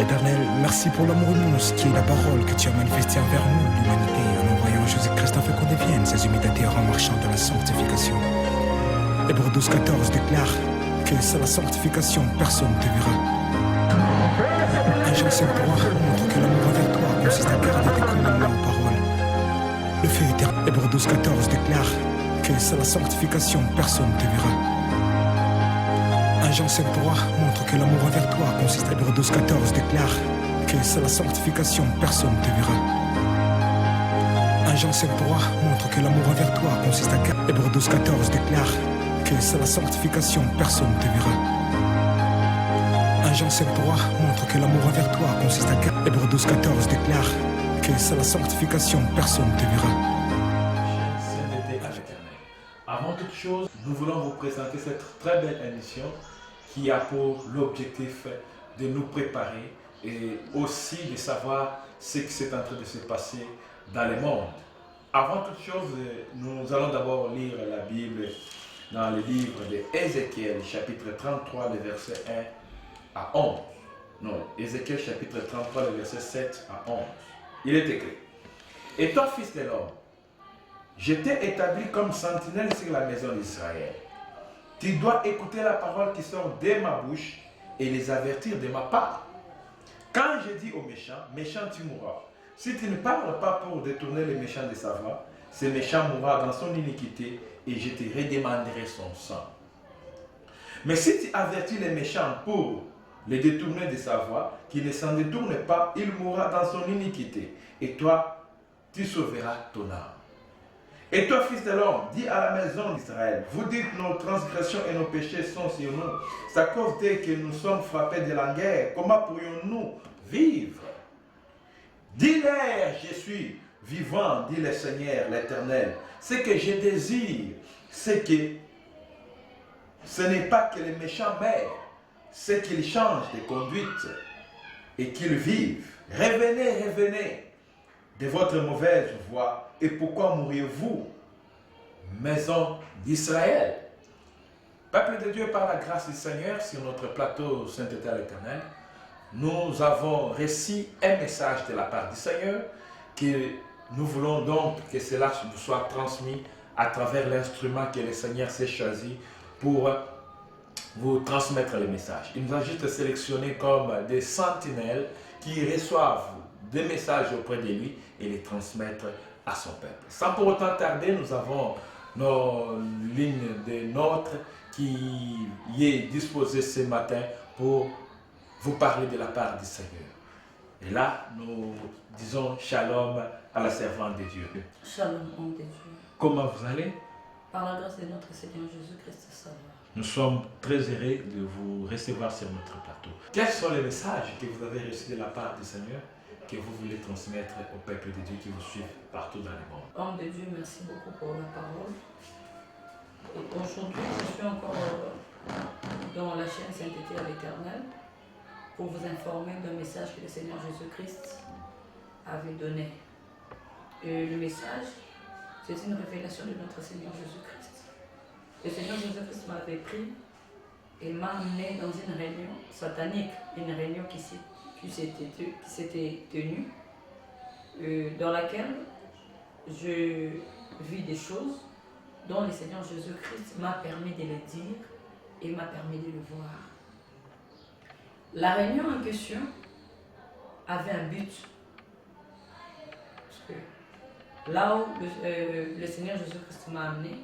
Éternel, merci pour l'amour immense qui est la parole que tu as manifestée envers nous, l'humanité, en envoyant Jésus-Christ afin qu'on devienne ses imitateurs en marchant dans la sanctification. Hébreux 12,14 déclare que sans la sanctification, personne ne te verra. 1 Jean 5,3 montre que l'amour envers toi consiste à garder tes commandements aux paroles. Le feu éternel. Hébreux 12,14 déclare que sans la sanctification, personne ne te verra. 1 Jean 5,3 montre que l'amour envers toi consiste à... Hébreux 12,14 déclare que sans la sanctification, personne ne te verra. 1 Jean 5,3 montre que l'amour envers toi consiste à... Hébreux 12,14 déclare que sans la sanctification, personne ne te verra. 1 Jean 5,3 montre que l'amour envers toi consiste à... Hébreux 12,14 déclare que sans la sanctification, personne ne te verra. Avant toute chose, nous voulons vous présenter cette très belle émission qui a pour l'objectif de nous préparer et aussi de savoir ce qui s'est en train de se passer dans le monde. Avant toute chose, nous allons d'abord lire la Bible dans le livre d'Ézéchiel, chapitre 33, le verset 1 à 11. Non, Ézéchiel, chapitre 33, le verset 7 à 11. Il est écrit: Et toi, fils de l'homme, je t'ai établi comme sentinelle sur la maison d'Israël. Tu dois écouter la parole qui sort de ma bouche et les avertir de ma part. Quand je dis au méchant, méchant tu mourras. Si tu ne parles pas pour détourner le méchant de sa voie, ce méchant mourra dans son iniquité et je te redemanderai son sang. Mais si tu avertis les méchants pour les détourner de sa voie, qu'il ne s'en détourne pas, il mourra dans son iniquité et toi, tu sauveras ton âme. Et toi, fils de l'homme, dis à la maison d'Israël, vous dites nos transgressions et nos péchés sont sur nous. C'est à cause d'eux que nous sommes frappés de la guerre. Comment pourrions-nous vivre? Dis-leur, je suis vivant, dit le Seigneur, l'Éternel. Ce que je désire, c'est que ce n'est pas que les méchants meurent, c'est qu'ils changent de conduite et qu'ils vivent. Revenez, revenez de votre mauvaise voie. Et pourquoi mourriez-vous, maison d'Israël? Peuple de Dieu, par la grâce du Seigneur, sur notre plateau Sainteté à l'Éternel, nous avons reçu un message de la part du Seigneur que nous voulons donc que cela vous soit transmis à travers l'instrument que le Seigneur s'est choisi pour vous transmettre le message. Il nous a juste sélectionné comme des sentinelles qui reçoivent des messages auprès de lui et les transmettre à son peuple. Sans pour autant tarder, nous avons nos lignes de notes qui est disposée ce matin pour vous parler de la part du Seigneur. Et là, nous disons shalom à la servante de Dieu. Shalom, homme de Dieu. Comment vous allez? Par la grâce de notre Seigneur Jésus-Christ, ça va. Nous sommes très heureux de vous recevoir sur notre plateau. Quels sont les messages que vous avez reçus de la part du Seigneur que vous voulez transmettre au peuple de Dieu qui vous suit partout dans le monde? Homme de Dieu, merci beaucoup pour la parole. Et aujourd'hui, je suis encore dans la chaîne Sainteté à l'Éternel pour vous informer d'un message que le Seigneur Jésus-Christ avait donné. Et le message, c'est une révélation de notre Seigneur Jésus-Christ. Le Seigneur Jésus-Christ m'avait pris et m'a amené dans une réunion satanique, une réunion qui s'était tenue, dans laquelle je vis des choses dont le Seigneur Jésus-Christ m'a permis de les dire et m'a permis de le voir. La réunion en question avait un but. Parce que là où le Seigneur Jésus-Christ m'a amené,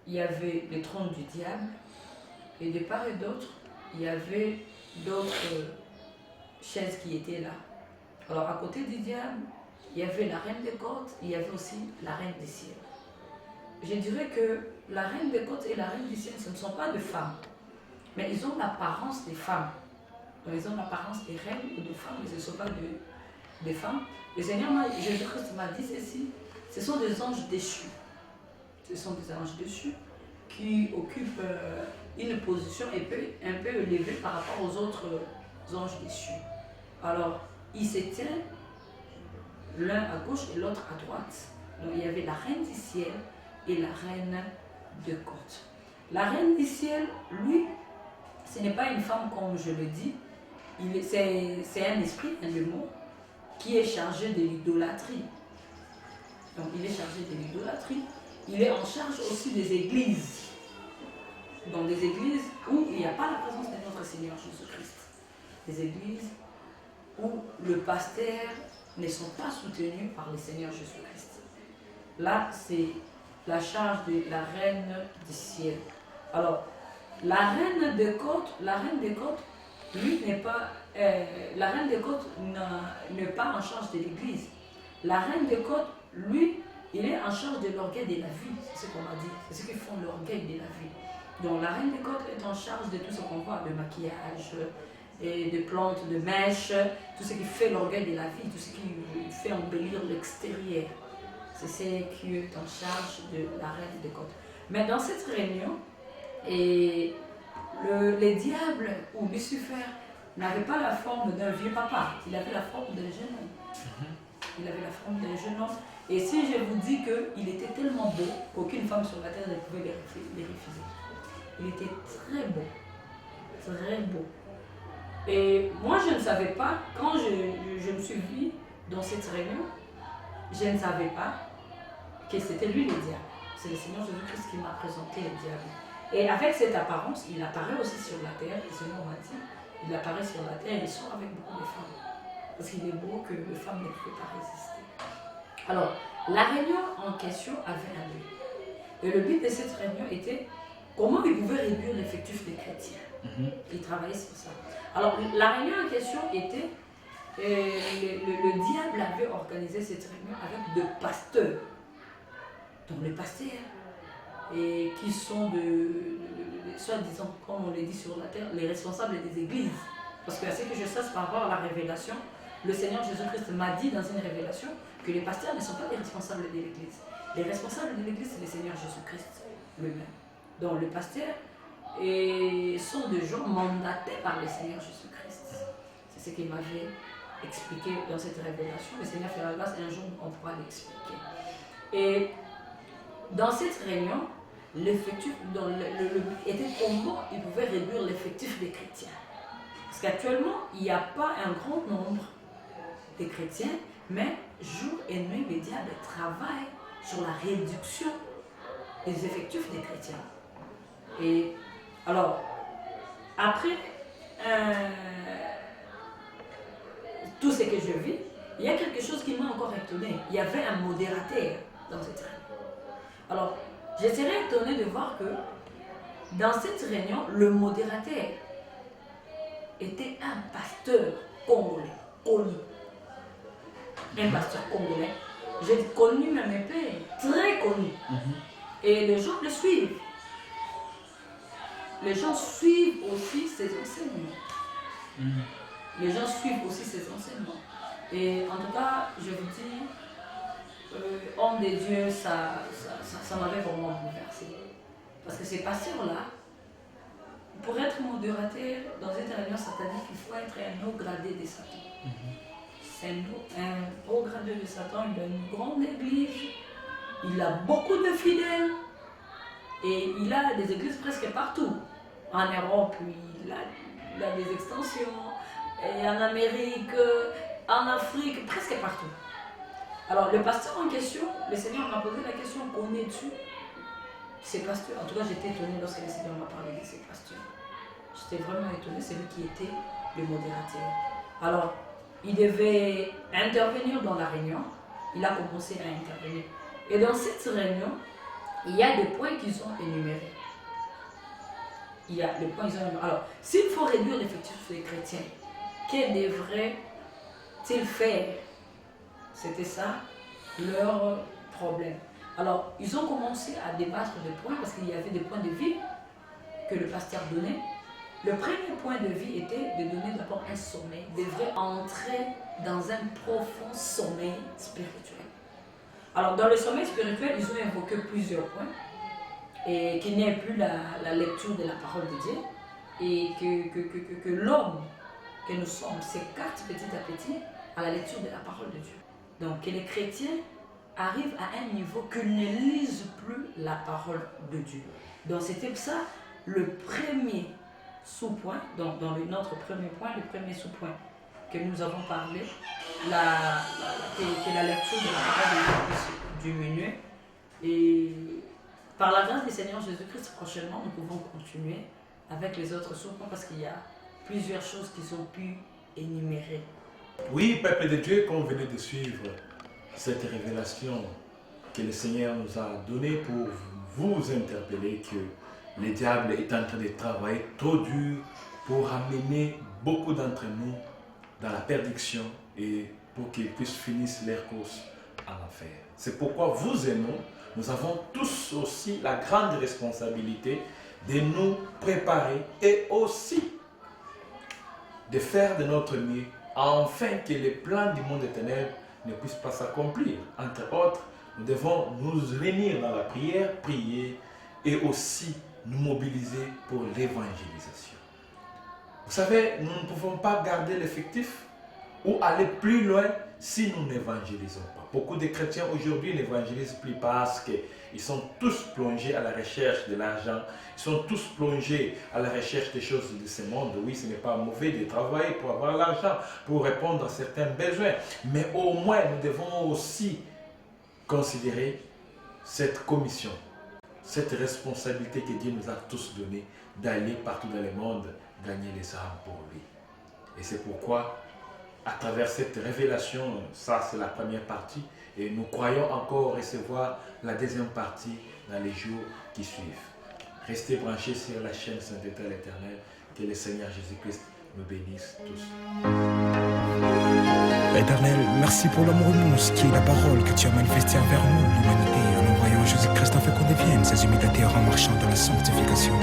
il y avait le trône du diable et de part et d'autre, il y avait d'autres chaises qui étaient là. Alors à côté du diable, il y avait la reine des côtes, il y avait aussi la reine des cieux. Je dirais que la reine des côtes et la reine des cieux, ce ne sont pas des femmes, mais ils ont l'apparence des femmes. Donc, ils ont l'apparence des reines ou des femmes, mais ce ne sont pas des femmes. Le Seigneur Jésus-Christ m'a dit ceci, ce sont des anges déchus. Ce sont des anges déchus qui occupent une position un peu élevée par rapport aux autres anges déchus. Alors, ils s'étaient l'un à gauche et l'autre à droite. Donc, il y avait la reine du ciel et la reine de côte. La reine du ciel, lui, ce n'est pas une femme comme je le dis, c'est un esprit, un démon, qui est chargé de l'idolâtrie. Donc il est chargé de l'idolâtrie. Il est en charge aussi des églises. Dans des églises où il n'y a pas la présence de notre Seigneur Jésus-Christ. Des églises où le pasteur ne sont pas soutenus par le Seigneur Jésus-Christ. Là, c'est la charge de la reine du ciel. Alors, la reine des côtes, lui n'est pas, la reine des côtes n'est pas en charge de l'église. La reine des côtes, lui, il est en charge de l'orgueil de la vie, c'est ce qu'on a dit, c'est ce qui font l'orgueil de la vie. Donc la reine des côtes est en charge de tout ce qu'on voit, de maquillage, et de plantes, de mèches, tout ce qui fait l'orgueil de la vie, tout ce qui fait embellir l'extérieur. C'est ce qui est en charge de la reine des côtes. Mais dans cette réunion, les diables ou Lucifer n'avaient pas la forme d'un vieux papa, il avait la forme d'un jeune homme. Il avait la forme d'un jeune homme. Et si je vous dis qu'il était tellement beau qu'aucune femme sur la terre ne pouvait les refuser. Il était très beau. Très beau. Et moi, je ne savais pas, quand je me suis vue dans cette réunion, je ne savais pas que c'était lui le diable. C'est le Seigneur Jésus-Christ qui m'a présenté le diable. Et avec cette apparence, il apparaît aussi sur la terre, et Seigneur m'a dit, il apparaît sur la terre et il sort avec beaucoup de femmes. Parce qu'il est beau que les femmes ne pouvaient pas résister. Alors, la réunion en question avait un but. Et le but de cette réunion était comment ils pouvaient réduire l'effectif des chrétiens. Ils travaillaient sur ça. Alors, la réunion en question était, le diable avait organisé cette réunion avec deux pasteurs. Donc les pasteurs, qui sont soi-disant, comme on le dit sur la terre, les responsables des églises. Parce que à ce que je sache par rapport à la révélation, le Seigneur Jésus-Christ m'a dit dans une révélation que les pasteurs ne sont pas les responsables de l'église. Les responsables de l'église, c'est le Seigneur Jésus-Christ lui-même. Donc les pasteurs sont des gens mandatés par le Seigneur Jésus-Christ. C'est ce qu'il m'avait expliqué dans cette révélation. Le Seigneur fera grâce et un jour on pourra l'expliquer. Et dans cette réunion, l'effectif, le but était comment ils pouvaient réduire l'effectif des chrétiens. Parce qu'actuellement, il n'y a pas un grand nombre de chrétiens, mais jour et nuit, les diables travaillent sur la réduction des effectifs des chrétiens. Et alors, après tout ce que je vis, il y a quelque chose qui m'a encore étonné. Il y avait un modérateur dans cette réunion. Alors, je serais étonnée de voir que dans cette réunion, le modérateur était un pasteur congolais, connu. Un pasteur congolais. J'ai connu même un père, très connu. Et les gens le suivent. Les gens suivent aussi ses enseignements. Les gens suivent aussi ses enseignements. Et en tout cas, je vous dis, homme de Dieu, ça m'avait vraiment bouleversé. Parce que ces pasteurs-là, pour être modérateur dans une réunion satanique, il faut être un haut gradé de Satan. C'est un haut gradé de Satan, il a une grande église, il a beaucoup de fidèles et il a des églises presque partout. En Europe, il a des extensions, et en Amérique, en Afrique, presque partout. Alors le pasteur en question, le Seigneur m'a posé la question, connais-tu ces pasteurs? En tout cas, j'étais étonnée lorsque le Seigneur m'a parlé de ces pasteurs. J'étais vraiment étonnée, c'est lui qui était le modérateur. Alors, il devait intervenir dans la réunion. Il a commencé à intervenir. Et dans cette réunion, il y a des points qu'ils ont énumérés. Il y a des points qu'ils ont énumérés. Alors, s'il faut réduire l'effectif des chrétiens, que devrait-il faire? C'était ça leur problème. Alors, ils ont commencé à débattre des points parce qu'il y avait des points de vie que le pasteur donnait. Le premier point de vie était de donner d'abord un sommeil, devrait entrer dans un profond sommeil spirituel. Alors, dans le sommeil spirituel, ils ont évoqué plusieurs points, et qu'il n'y ait plus la lecture de la parole de Dieu, et que l'homme que nous sommes s'écarte petit à petit à la lecture de la parole de Dieu. Donc, que les chrétiens arrivent à un niveau qu'ils ne lisent plus la parole de Dieu. Donc, c'était ça le premier sous-points, donc dans notre premier point, le premier sous-point que nous avons parlé, qui est la lecture de la parole du minuit. Et par la grâce du Seigneur Jésus-Christ, prochainement, nous pouvons continuer avec les autres sous-points parce qu'il y a plusieurs choses qui sont pu énumérer. Oui, peuple de Dieu, comme vous venez de suivre cette révélation que le Seigneur nous a donnée pour vous interpeller, que le diable est en train de travailler trop dur pour amener beaucoup d'entre nous dans la perdition et pour qu'ils puissent finir leur course à l'enfer. C'est pourquoi vous et nous avons tous aussi la grande responsabilité de nous préparer et aussi de faire de notre mieux afin que les plans du monde éternel ne puissent pas s'accomplir. Entre autres, nous devons nous réunir dans la prière, prier et aussi nous mobiliser pour l'évangélisation. Vous savez, nous ne pouvons pas garder l'effectif ou aller plus loin si nous n'évangélisons pas. Beaucoup de chrétiens aujourd'hui n'évangélisent plus parce qu'ils sont tous plongés à la recherche de l'argent, ils sont tous plongés à la recherche des choses de ce monde. Oui, ce n'est pas mauvais de travailler pour avoir l'argent, pour répondre à certains besoins, mais au moins nous devons aussi considérer cette commission, cette responsabilité que Dieu nous a tous donnée d'aller partout dans le monde gagner les âmes pour lui. Et c'est pourquoi, à travers cette révélation, ça c'est la première partie, et nous croyons encore recevoir la deuxième partie dans les jours qui suivent. Restez branchés sur la chaîne Sainteté à l'Éternel, que le Seigneur Jésus-Christ nous bénisse tous. Éternel, merci pour l'amour immense qui est la parole que tu as manifestée envers nous, l'humanité, en envoyant Jésus-Christ afin qu'on devienne ses imitateurs en marchant dans la sanctification.